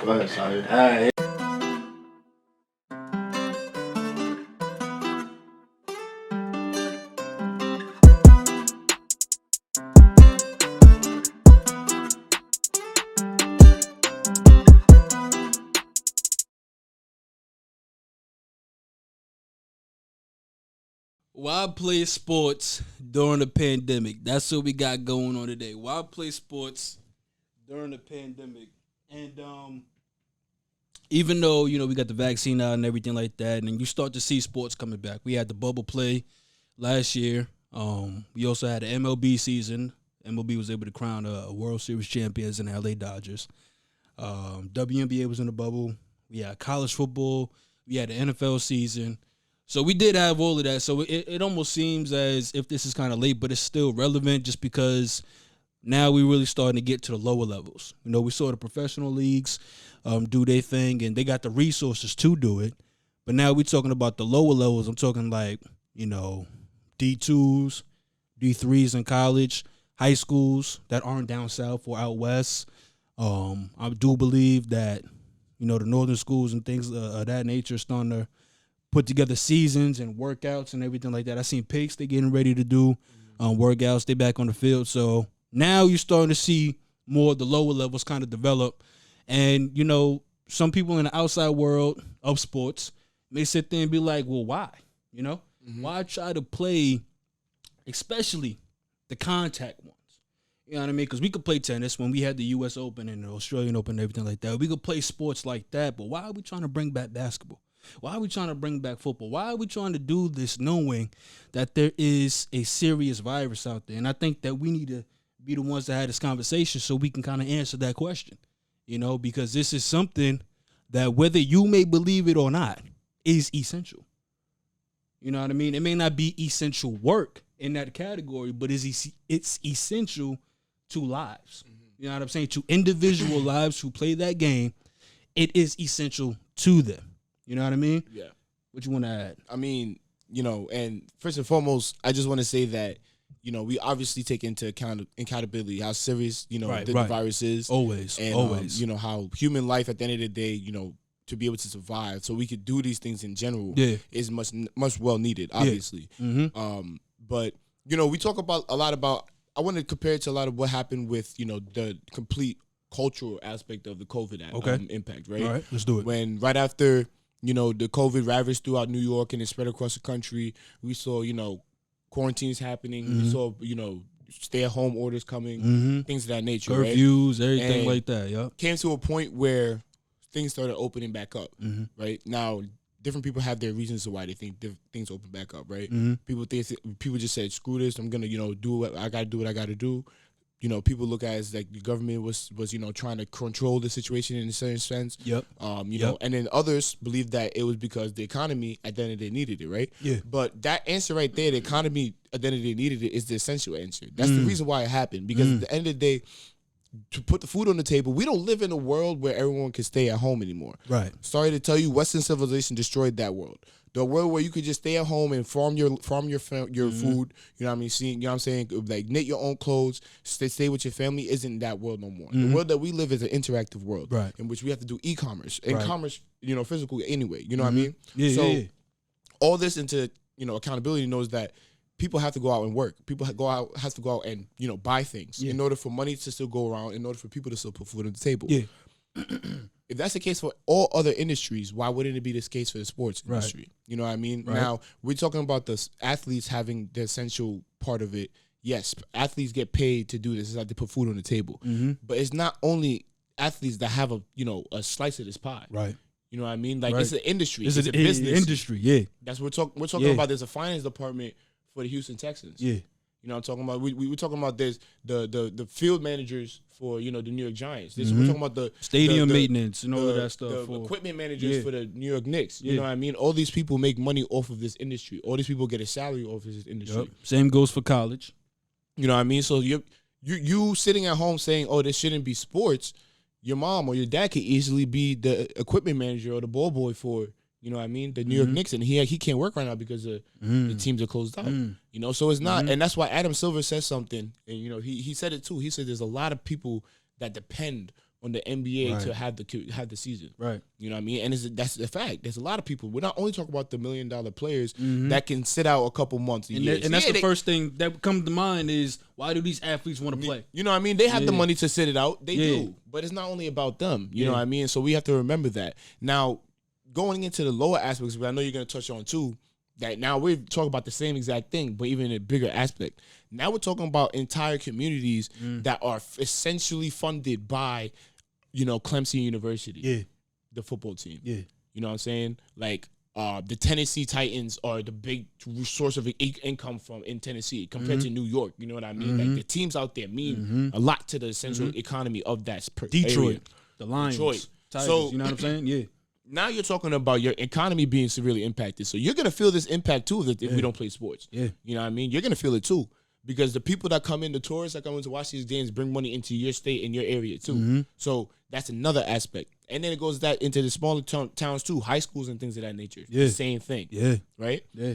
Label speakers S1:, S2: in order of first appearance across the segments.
S1: Go ahead, Shariff.
S2: All right.
S3: Why play sports during the pandemic? That's what we got going on today. Why play sports during the pandemic? And even though, we got the vaccine out and everything like that, and you start to see sports coming back. We had the bubble play last year. We also had the MLB season. MLB was able to crown a World Series champions in the LA Dodgers. WNBA was in the bubble. We had college football. We had the NFL season. So we did have all of that. So it almost seems as if this is kind of late, but it's still relevant just because now we're really starting to get to the lower levels. We saw the professional leagues do their thing, and they got the resources to do it. But now we're talking about the lower levels. I'm talking like, D2s, D3s in college, high schools that aren't down south or out west. I do believe that, the northern schools and things of that nature are starting to put together seasons and workouts and everything like that. I seen Pigs, they getting ready to do workouts. They back on the field. So now you're starting to see more of the lower levels kind of develop. And, some people in the outside world of sports may sit there and be like, well, why? Why try to play, especially the contact ones? You know what I mean? Because we could play tennis when we had the U.S. Open and the Australian Open and everything like that. We could play sports like that. But why are we trying to bring back basketball? Why are we trying to bring back football? Why are we trying to do this knowing that there is a serious virus out there? And I think that we need to be the ones that had this conversation so we can kind of answer that question, because this is something that whether you may believe it or not is essential. You know what I mean? It may not be essential work in that category, but it's essential to lives. You know what I'm saying? To individual lives who play that game, it is essential to them. You know what I mean?
S4: Yeah.
S3: What you want to add?
S4: I mean, and first and foremost, I just want to say that, we obviously take into accountability how serious, the virus is.
S3: Always.
S4: And,
S3: always.
S4: How human life at the end of the day, to be able to survive so we could do these things in general is much well needed, obviously.
S3: Yeah. Mm-hmm.
S4: But, we talk a lot about, I want to compare it to a lot of what happened with, the complete cultural aspect of the COVID impact, right?
S3: All right, let's do it.
S4: When right after, the COVID ravaged throughout New York and it spread across the country, we saw, quarantines happening.
S3: Mm-hmm.
S4: We saw, stay-at-home orders coming, things of that nature,
S3: curfews,
S4: right?
S3: everything
S4: And
S3: like that, yeah.
S4: Came to a point where things started opening back up, right? Now, different people have their reasons to why they think things open back up, right? People just said, screw this, I'm going to do what I got to do. People look at it as like the government was trying to control the situation in a certain sense.
S3: Yep.
S4: And then others believe that it was because the economy at the end of the day needed it, right?
S3: Yeah.
S4: But that answer right there, the economy at the end of the day needed it, is the essential answer. That's the reason why it happened. Because at the end of the day, to put the food on the table, we don't live in a world where everyone can stay at home anymore.
S3: Right.
S4: Sorry to tell you, Western civilization destroyed that world. The world where you could just stay at home and farm your food, you know what I mean? You know what I'm saying? Like knit your own clothes, stay with your family, isn't that world no more. The world that we live is an interactive world,
S3: right,
S4: in which we have to do e-commerce and
S3: right,
S4: commerce, physical anyway. You know what I mean?
S3: Yeah,
S4: so
S3: yeah.
S4: all this into accountability knows that people have to go out and work. People have to go out and buy things in order for money to still go around, in order for people to still put food on the table.
S3: Yeah.
S4: If that's the case for all other industries, why wouldn't it be this case for the sports industry?
S3: Right.
S4: You know what I mean?
S3: Right.
S4: Now, we're talking about the athletes having the essential part of it. Yes, athletes get paid to do this. It's like they put food on the table. But it's not only athletes that have a slice of this pie.
S3: Right.
S4: You know what I mean? Like,
S3: Right.
S4: it's an industry.
S3: It's
S4: a
S3: an
S4: business.
S3: industry, yeah.
S4: That's what we're talking about. There's a finance department for the Houston Texans.
S3: Yeah.
S4: You know what I'm talking about? We were talking about this, the field managers for, the New York Giants. We're talking about the
S3: stadium maintenance and all of that stuff.
S4: The equipment managers for the New York Knicks. You
S3: Yeah.
S4: know what I mean? All these people make money off of this industry. All these people get a salary off of this industry.
S3: Yep. Same goes for college.
S4: You know what I mean? So you sitting at home saying, oh, this shouldn't be sports, your mom or your dad could easily be the equipment manager or the ball boy for, you know what I mean, the New York Knicks, and he can't work right now because the teams are closed out. You know, so it's not, and that's why Adam Silver says something, and he said it too. He said there's a lot of people that depend on the NBA to have the season.
S3: Right.
S4: You know what I mean? And that's the fact. There's a lot of people. We're not only talking about the $1 million players that can sit out a couple months,
S3: and that's the first thing that comes to mind is, why do these athletes want to play?
S4: You know what I mean? They have the money to sit it out. They do. But it's not only about them. You know what I mean? So we have to remember that. Now, going into the lower aspects, but I know you're going to touch on too, that now we're talking about the same exact thing, but even in a bigger aspect. Now we're talking about entire communities that are essentially funded by, Clemson University, the football team. Yeah. You know what I'm saying? Like the Tennessee Titans are the big source of income in Tennessee compared to New York. You know what I mean? Like the teams out there mean a lot to the central economy of that
S3: Detroit,
S4: area.
S3: the Lions, Tigers, so, you know what I'm saying? Yeah.
S4: Now you're talking about your economy being severely impacted. So you're going to feel this impact too if we don't play sports. Yeah. You know what I mean? You're going to feel it too. Because the people that come in, the tourists that come in to watch these games, bring money into your state and your area too. So that's another aspect. And then it goes into the smaller towns too, high schools and things of that nature. Yeah. The same thing. Yeah. Right? Yeah.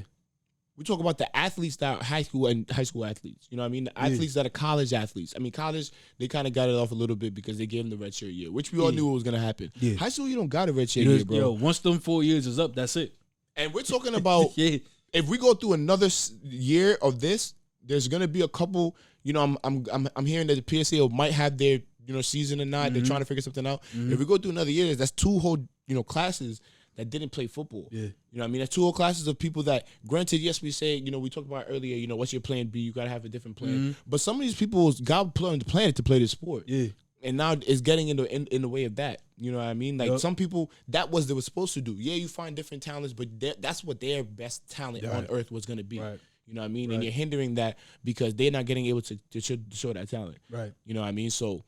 S4: We talk about the athletes that are high school athletes. You know what I mean? The athletes that are college athletes. I mean, college, they kind of got it off a little bit because they gave them the redshirt year, which we all knew was going to happen. Yeah. High school, you don't got a redshirt year, bro.
S3: Yo, once them 4 years is up, that's it.
S4: And we're talking about if we go through another year of this, there's gonna be a couple. I'm hearing that the PSAO might have their season or not. They're trying to figure something out. If we go through another year, that's two whole classes that didn't play football. Yeah. You know what I mean? That's two whole classes of people that, granted, yes, we say, we talked about earlier, what's your plan B? You got to have a different plan. But some of these people, God put on the planet to play this sport. Yeah. And now it's getting in the way of that. You know what I mean? Like some people, that was they were supposed to do. Yeah, you find different talents, but that's what their best talent on earth was going to be. Right. You know what I mean? Right. And you're hindering that because they're not getting able to show that talent. Right. You know what I mean? So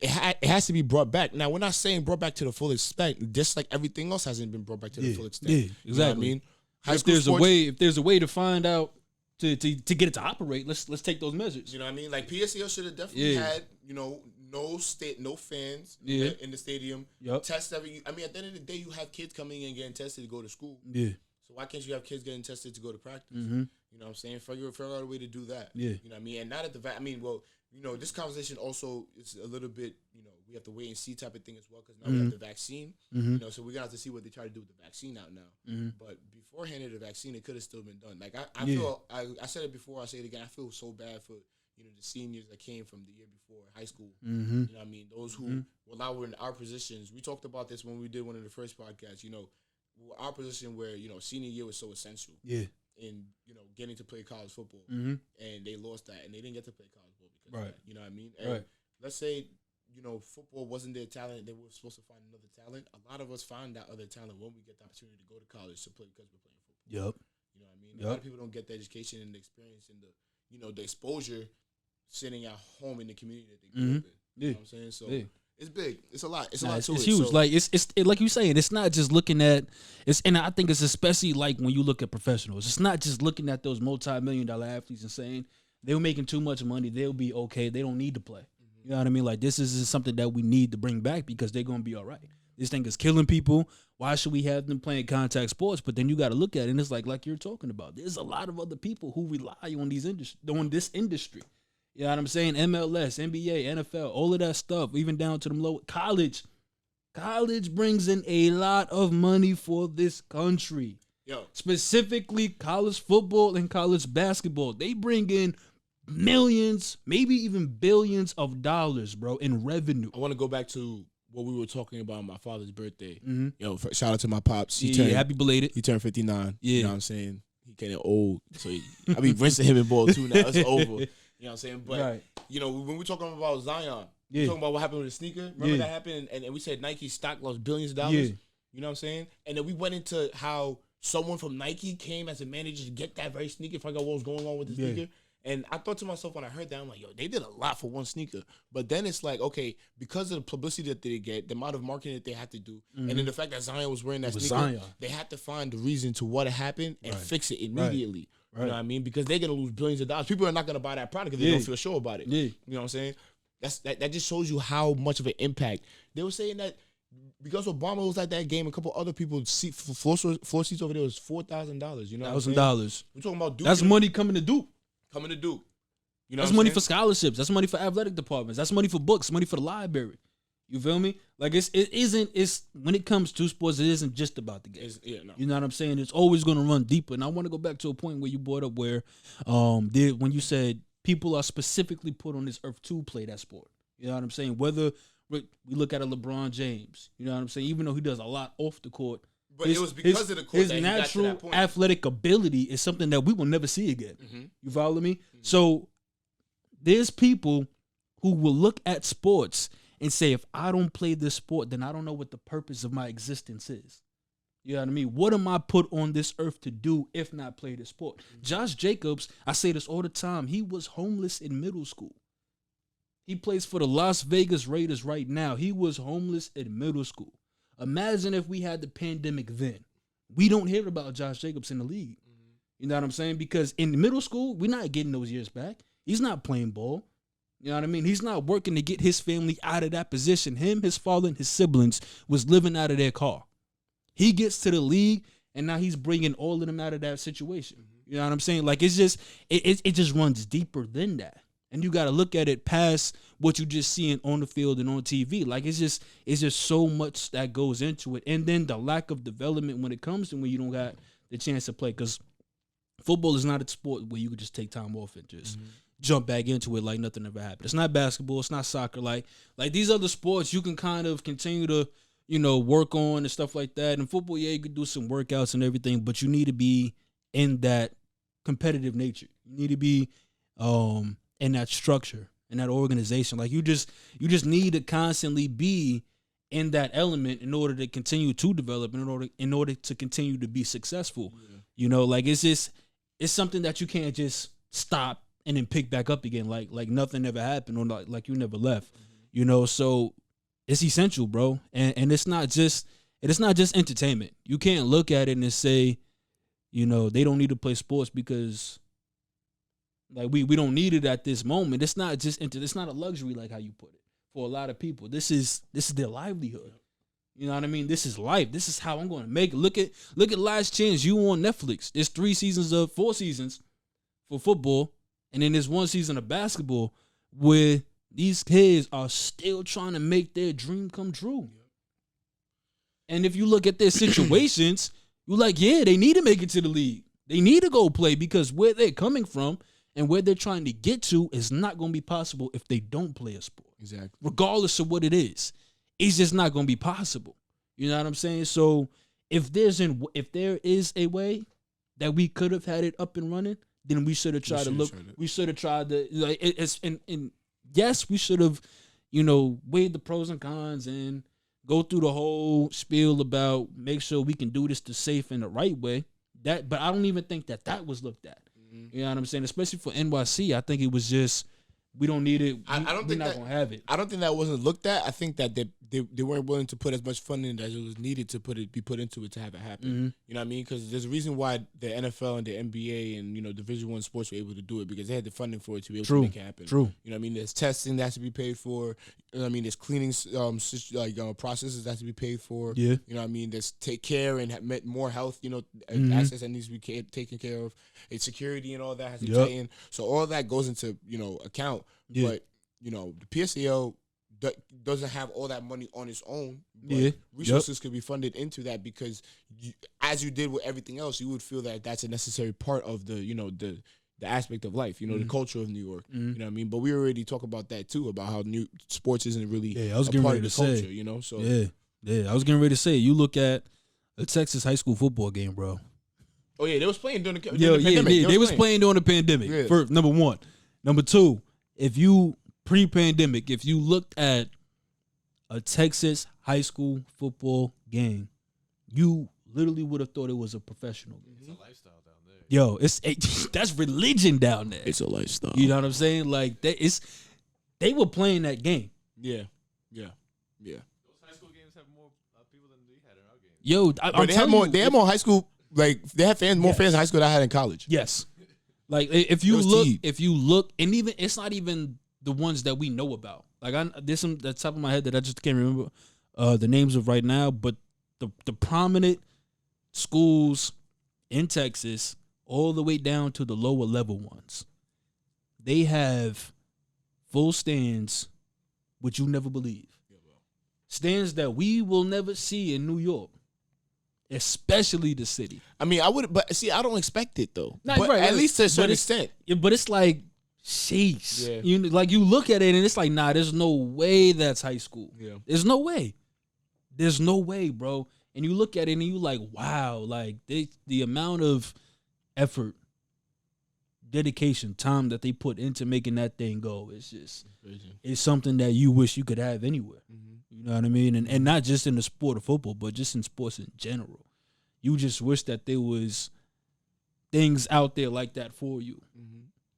S4: it has to be brought back. Now, we're not saying brought back to the full extent, just like everything else hasn't been brought back to the full extent. Yeah, exactly. You know what I mean?
S3: If there's a way to find out to get it to operate, let's take those measures.
S4: You know what I mean? Like PSAO should have definitely had, no fans in the stadium. Yep. Test at the end of the day, you have kids coming in and getting tested to go to school. Yeah. So why can't you have kids getting tested to go to practice? You know what I'm saying? Figure out a way to do that. Yeah. You know what I mean? And not at the this conversation also is a little bit, we have to wait and see type of thing as well because now we have the vaccine. So we're going to have to see what they try to do with the vaccine out now. But beforehand of the vaccine, it could have still been done. Like, I feel, I said it before, I say it again, I feel so bad for, the seniors that came from the year before high school. You know what I mean? Those who, now we're in our positions. We talked about this when we did one of the first podcasts, our position where, senior year was so essential. Yeah. In, getting to play college football. And they lost that and they didn't get to play college football because of that. You know what I mean? And let's say, football wasn't their talent, they were supposed to find another talent. A lot of us find that other talent when we get the opportunity to go to college to play because we're playing football. Yep. You know what I mean? A lot of people don't get the education and the experience and the exposure sitting at home in the community that they grew up in. You know what I'm saying? So it's big. It's a lot. It's a lot to it.
S3: It's huge. So, like it's like you're saying, it's not just looking at and I think it's especially like when you look at professionals, it's not just looking at those multi-million-dollar athletes and saying they were making too much money, they'll be okay, they don't need to play. You know what I mean? Like this is something that we need to bring back because they're gonna be all right. This thing is killing people. Why should we have them playing contact sports? But then you got to look at it, and it's like you're talking about. There's a lot of other people who rely on this industry. You know what I'm saying? MLS, NBA, NFL, all of that stuff, even down to them low college. College brings in a lot of money for this country. Yo. Specifically college football and college basketball. They bring in millions, maybe even billions of dollars, bro, in revenue.
S4: I want to go back to what we were talking about on my father's birthday. Shout out to my pops.
S3: Happy belated.
S4: He turned 59. Yeah. You know what I'm saying? He getting old. So I be rinsing him in ball too now. It's over. You know what I'm saying? But, when we're talking about Zion, we're talking about what happened with the sneaker. Remember that happened? And we said Nike stock lost billions of dollars. Yeah. You know what I'm saying? And then we went into how someone from Nike came as a manager to get that very sneaker, figure out what was going on with the sneaker. And I thought to myself when I heard that, I'm like, yo, they did a lot for one sneaker. But then it's like, okay, because of the publicity that they get, the amount of marketing that they had to do, and then the fact that Zion was wearing that sneaker, they had to find the reason to what happened and fix it immediately. Right. You know what I mean? Because they're going to lose billions of dollars. People are not going to buy that product if they don't feel sure about it. Yeah. You know what I'm saying? That just shows you how much of an impact. They were saying that because Obama was at that game, a couple other people, floor seats over there was $4,000. You know what I'm saying?
S3: $1,000.
S4: We're talking about Duke.
S3: That's money coming to Duke.
S4: Coming to Duke. You know
S3: that's money for scholarships. That's money for athletic departments. That's money for books, money for the library. You feel me? Like it isn't. It's when it comes to sports, it isn't just about the game.
S4: No.
S3: You know what I'm saying? It's always going to run deeper. And I want to go back to a point where you brought up where, when you said people are specifically put on this earth to play that sport. You know what I'm saying? Whether we look at a LeBron James, you know what I'm saying? Even though he does a lot off the court,
S4: but it was because of the court
S3: his
S4: that he got to
S3: natural
S4: that point.
S3: athletic ability is something that we will never see again.
S4: Mm-hmm.
S3: You follow me? Mm-hmm. So there's people who will look at sports and say, if I don't play this sport, then I don't know what the purpose of my existence is. You know what I mean? What am I put on this earth to do if not play this sport? Mm-hmm. Josh Jacobs, I say this all the time, he was homeless in middle school. He plays for the Las Vegas Raiders right now. He was homeless in middle school. Imagine if we had the pandemic then. We don't hear about Josh Jacobs in the league. Mm-hmm. You know what I'm saying? Because in middle school, we're not getting those years back. He's not playing ball. You know what I mean? He's not working to get his family out of that position. Him, his father, and his siblings was living out of their car. He gets to the league, and now he's bringing all of them out of that situation. Mm-hmm. You know what I'm saying? Like, it's just, it just runs deeper than that. And you got to look at it past what you just seeing on the field and on TV. Like, it's just so much that goes into it. And then the lack of development when it comes to when you don't got the chance to play. Because football is not a sport where you could just take time off and just jump back into it like nothing ever happened. It's not basketball. It's not soccer. Like these other sports, you can kind of continue to, work on and stuff like that. And football, yeah, you could do some workouts and everything, but you need to be in that competitive nature. You need to be in that structure, in that organization. Like you just need to constantly be in that element in order to continue to develop, in order to continue to be successful. Yeah. Like it's something that you can't just stop and then pick back up again, like nothing ever happened, or like you never left. Mm-hmm. So it's essential, bro. And it's not just entertainment. You can't look at it and say, they don't need to play sports because like we don't need it at this moment. It's not it's not a luxury like how you put it. For a lot of people, this is their livelihood. You know what I mean? This is life. This is how I'm going to make it. Look at Last Chance U on Netflix. There's 4 seasons for football, and then there's 1 season of basketball where these kids are still trying to make their dream come true. And if you look at their situations, you're like, yeah, they need to make it to the league. They need to go play because where they're coming from and where they're trying to get to is not going to be possible if they don't play a sport.
S4: Exactly.
S3: Regardless of what it is. It's just not going to be possible. You know what I'm saying? So if there is a way that we could have had it up and running, then we should have tried to look. We should have tried to like it's and yes, we should have, weighed the pros and cons and go through the whole spiel about make sure we can do this the safe and the right way. But I don't even think that was looked at. Mm-hmm. You know what I'm saying? Especially for NYC, I think it was just we don't need it.
S4: I don't think
S3: we're not gonna have it.
S4: I don't think that wasn't looked at. I think that they weren't willing to put as much funding as it was needed to be put into it to have it happen. Mm-hmm. You know what I mean? Because there's a reason why the NFL and the NBA and Division I sports were able to do it because they had the funding for it to be able to make it happen.
S3: True.
S4: You know what I mean? There's testing that has to be paid for. You know what I mean? There's cleaning processes that has to be paid for. Yeah. You know what I mean? There's take care and more health. Access that needs to be taken care of. It's security and all that has to be taken. So all that goes into account. Yeah. But the PSAL doesn't have all that money on its own. But resources could be funded into that because, as you did with everything else, you would feel that that's a necessary part of the the aspect of life. The culture of New York. You know what I mean? But we already talk about that too, about how new sports isn't really
S3: I was getting
S4: part
S3: ready
S4: of
S3: to
S4: the culture.
S3: Say, So I was getting ready to say, you look at a Texas high school football game, bro.
S4: Oh yeah, they was playing during the pandemic.
S3: They was playing during the pandemic. Yeah. For number one, number two. If you pre-pandemic, if you looked at a Texas high school football game, you literally would have thought it was a professional game.
S1: It's a lifestyle down there. Yo,
S3: that's religion down there.
S4: It's a lifestyle.
S3: You know what I'm saying? Like they were playing that game.
S4: Yeah.
S1: Those high school games have more people than we had in our games.
S4: They have more high school. Like they have more fans in high school than I had in college.
S3: Yes. Like if you look, and even it's not even the ones that we know about. Like there's some at the top of my head that I just can't remember the names of right now. But the prominent schools in Texas, all the way down to the lower level ones, they have full stands, which you never believe. Stands that we will never see in New York, especially the city.
S4: I mean, I would, but see, I don't expect it though.
S3: Nah,
S4: but
S3: right,
S4: at least to a certain extent.
S3: Yeah, but it's like, sheesh.
S4: Yeah.
S3: You look at it and it's like, nah, there's no way that's high school.
S4: Yeah.
S3: There's no way. There's no way, bro. And you look at it and you like, wow, like the amount of effort, dedication, time that they put into making that thing go is just, it's something that you wish you could have anywhere. You know what I mean? And not just in the sport of football, but just in sports in general. You just wish that there was things out there like that for you.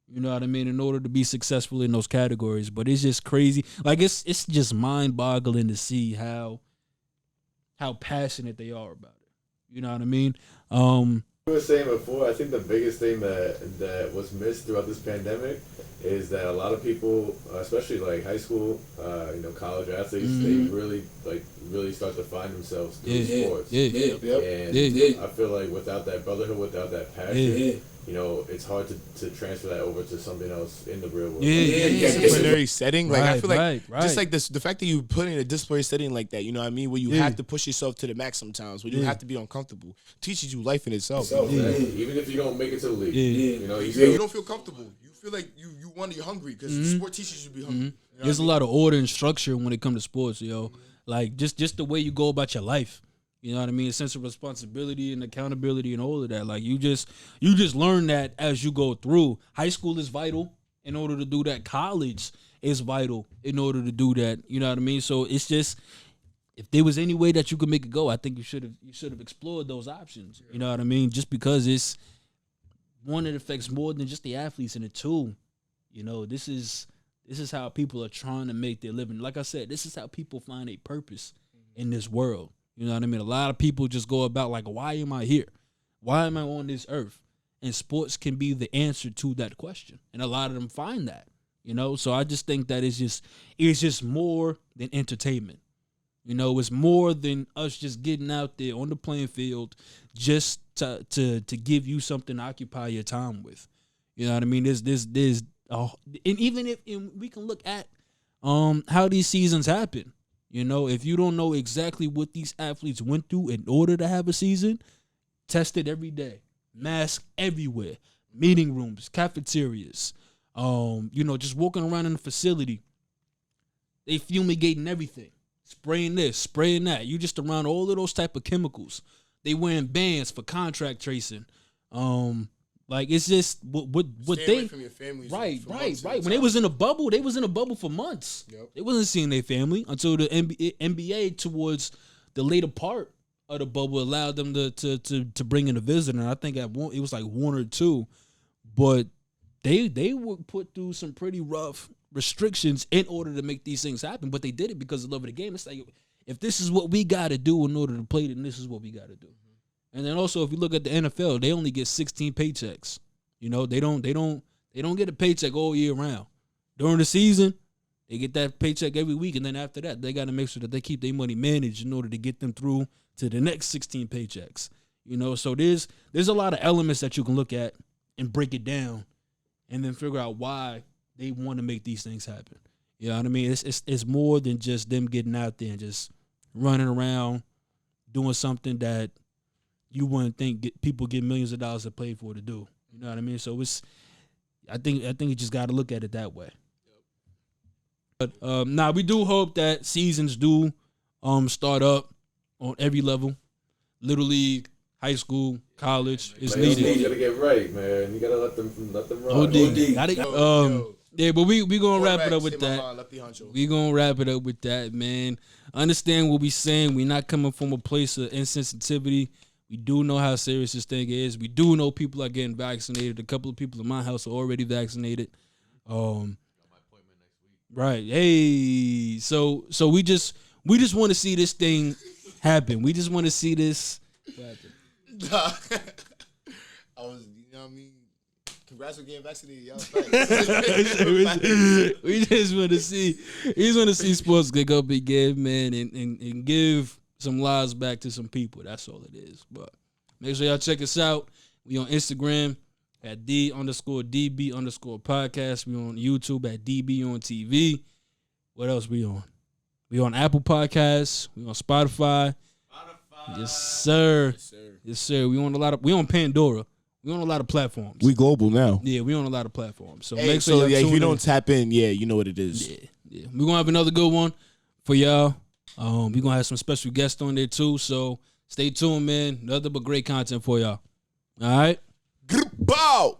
S3: You know what I mean? In order to be successful in those categories. But it's just crazy. Like, it's just mind-boggling to see how passionate they are about it. You know what I mean?
S1: We were saying before, I think the biggest thing that was missed throughout this pandemic is that a lot of people, especially like high school, college athletes, they really start to find themselves through sports. And I feel like without that brotherhood, without that passion, it's hard to transfer that over to something else in the real world.
S4: Disciplinary setting. Like, I feel like just like this, the fact that you put in a disciplinary setting like that, you know what I mean? Where you have to push yourself to the max sometimes, where you have to be uncomfortable, teaches you life in itself.
S1: Even if you don't make it to the league,
S4: you don't feel comfortable. You feel like you're hungry because sport teaches you to be hungry. You know
S3: There's a lot of order and structure when it comes to sports, yo. Like, just the way you go about your life. You know what I mean? A sense of responsibility and accountability and all of that. Like, you just learn that as you go through. High school is vital in order to do that. College is vital in order to do that. You know what I mean? So it's just, if there was any way that you could make it go, I think you should have explored those options. You know what I mean? Just because it's one, it affects more than just the athletes, and two, this is how people are trying to make their living. Like I said, this is how people find a purpose in this world. You know what I mean? A lot of people just go about like, why am I here? Why am I on this earth? And sports can be the answer to that question. And a lot of them find that, So I just think that it's just more than entertainment. It's more than us just getting out there on the playing field just to give you something to occupy your time with. You know what I mean? And even if we can look at how these seasons happen. If you don't know exactly what these athletes went through in order to have a season, test it every day. Mask everywhere. Meeting rooms, cafeterias, just walking around in the facility. They fumigating everything. Spraying this, spraying that. You just around all of those type of chemicals. They wearing bands for contract tracing. Like, it's just what
S4: Stay
S3: they
S4: away from your families
S3: right.
S4: When
S3: they was in a bubble, they was in a bubble for months.
S4: Yep.
S3: They wasn't seeing their family until the NBA towards the later part of the bubble allowed them to bring in a visitor. And I think it was like one or two, but they were put through some pretty rough restrictions in order to make these things happen. But they did it because of the love of the game. It's like, if this is what we got to do in order to play, then this is what we got to do. And then also, if you look at the NFL, they only get 16 paychecks. They don't get a paycheck all year round. During the season, they get that paycheck every week, and then after that, they got to make sure that they keep their money managed in order to get them through to the next 16 paychecks. So there's a lot of elements that you can look at and break it down, and then figure out why they want to make these things happen. You know what I mean? It's more than just them getting out there and just running around doing something that you wouldn't think people get millions of dollars to play for to do. You know what I mean? So I think you just got to look at it that way. But we do hope that seasons do start up on every level. Little league, high school, college is needed.
S1: You gotta get right, man. You gotta let them run.
S3: OD. Yeah, but we gonna wrap it up with that. We gonna wrap it up with that, man. Understand what we saying. We not coming from a place of insensitivity. We do know how serious this thing is. We do know people are getting vaccinated. A couple of people in my house are already vaccinated. Right. Hey. So we just want to see this thing happen. We just want to see this happen.
S4: I mean, congrats on getting vaccinated, y'all.
S3: We just want to see sports get up again, man, and give some lives back to some people. That's all it is. But make sure y'all check us out. We on Instagram at @D_DB_podcast. We on YouTube at DB on TV. What else we on? We on Apple Podcasts. We on Spotify. Yes, sir.
S4: Yes, sir.
S3: Yes, sir. We on Pandora. We on a lot of platforms.
S4: We global now.
S3: Yeah, we on a lot of platforms. So
S4: Hey,
S3: make sure
S4: if you
S3: in.
S4: don't tap in, you know what it is.
S3: Yeah. We're gonna have another good one for y'all. We're gonna have some special guests on there too. So stay tuned, man. Nothing but great content for y'all. All right.
S4: Bow.